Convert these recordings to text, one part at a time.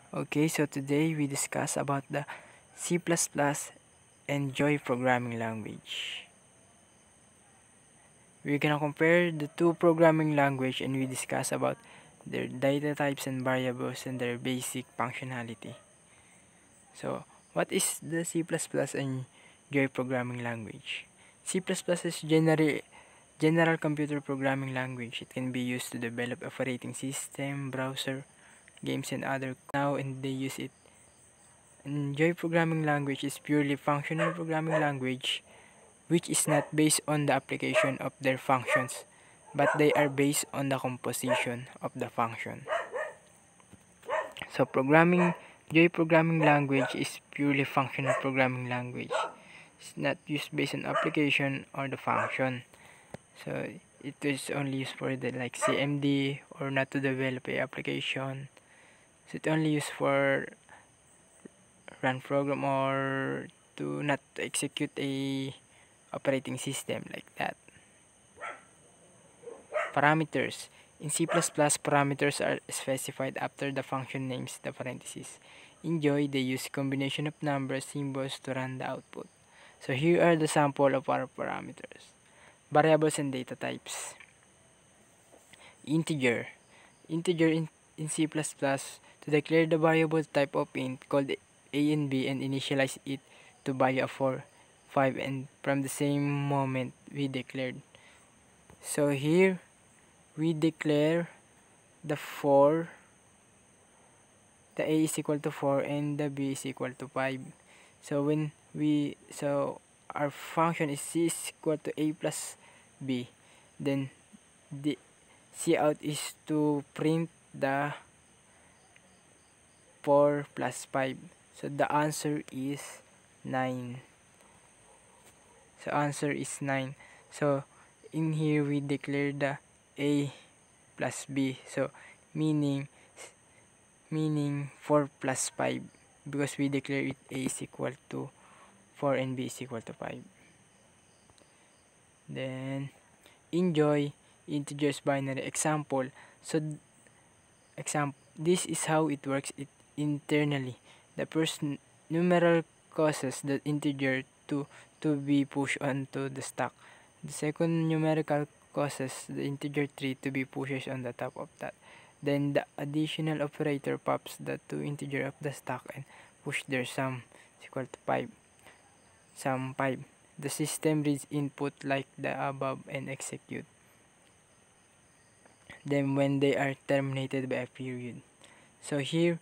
Okay, so today we discuss about the C++ and Joy programming language. We're gonna compare the two programming language and we discuss about their data types and variables and their basic functionality. So, what is the C++ and Joy programming language? C++ is general computer programming language. It can be used to develop operating system, browser, games and other now and they use it. And Joy programming language is purely functional programming language which is not based on the application of their functions but they are based on the composition of the function. So Joy programming language is purely functional programming language. It's not used based on application or the function. So it is only used for the like CMD or not to develop a application. So it only used for run program or to not execute a operating system like that. Parameters. In C++, parameters are specified after the function names the parentheses. In Joy, they use combination of numbers, symbols to run the output. So here are the sample of our parameters. Variables and data types. Integer. Integer in C++, to declare the variable type of int called a and b and initialize it to value of 4, 5 and from the same moment we declared. So here we declare the 4, the a is equal to 4 and the b is equal to 5. So our function is c is equal to a plus b. Then the cout is to print the 4 plus 5. So the answer is 9. So answer is 9. So in here we declare the a plus b. So meaning 4 plus 5 because we declare it a is equal to 4 and b is equal to 5. Then enjoy integers binary example. So this is how it works internally. The first numeral causes the integer to be pushed onto the stack. The second numerical causes the integer 3 to be pushed on the top of that. Then the additional operator pops the two integer of the stack and push their sum is equal to 5. Sum 5. The system reads input like the above and execute them when they are terminated by a period. So here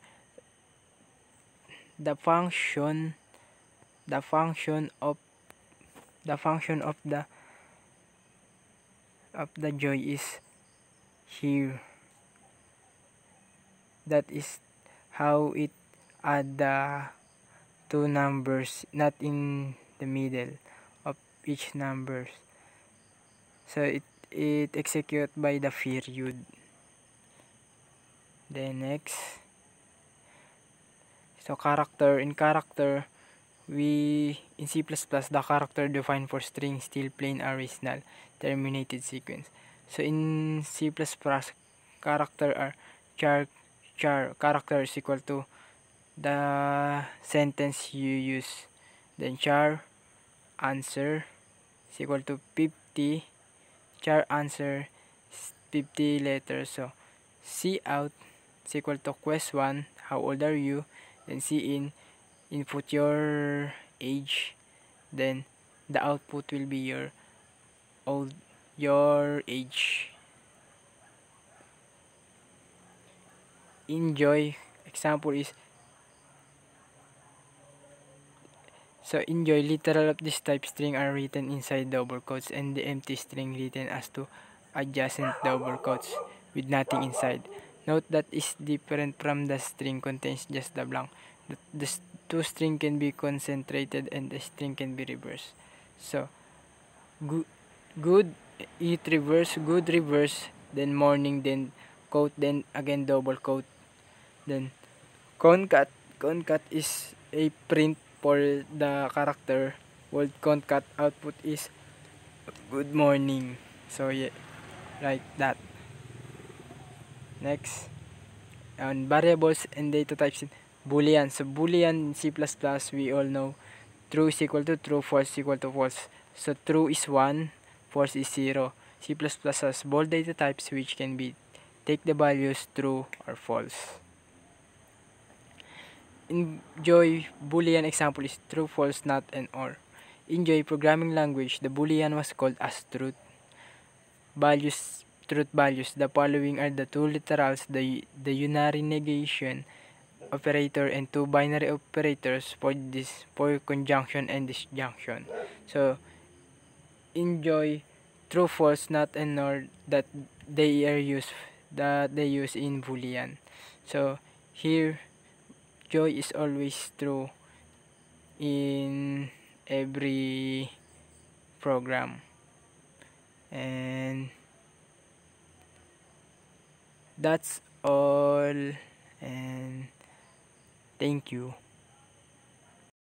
the function the function of the joy is here. That is how it add the two numbers not in the middle of each numbers. So it execute by the period. Then next, so character. In character, in C++ the character defined for string still plain arrays null terminated sequence. So in C++ character are char character is equal to the sentence you use. Then char answer is equal to 50. Char answer is 50 letters. So cout is equal to quest1 how old are you. Then cin input your age. Then the output will be your age. Enjoy example is so enjoy literal of this type string are written inside double quotes and the empty string written as two adjacent double quotes with nothing inside. Note that is different from the string contains just the blank. The two string can be concentrated and the string can be reversed. So good it reverse, good reverse, then morning, then quote, then again double quote. Then concat is a print for the character. Word concat output is good morning. So yeah, like that. Next, and variables and data types in Boolean. So Boolean in C++, we all know true is equal to true, false is equal to false. So true is 1, false is 0. C++ has bold data types which can be take the values true or false. In Joy, Boolean example is true, false, not, and or. In Joy programming language, the Boolean was called as truth. Values, truth values. The following are the two literals, the unary negation operator and two binary operators for conjunction and disjunction. So enjoy true, false, not, and nor that they use in Boolean. So here joy is always true in every program, and that's all, and thank you.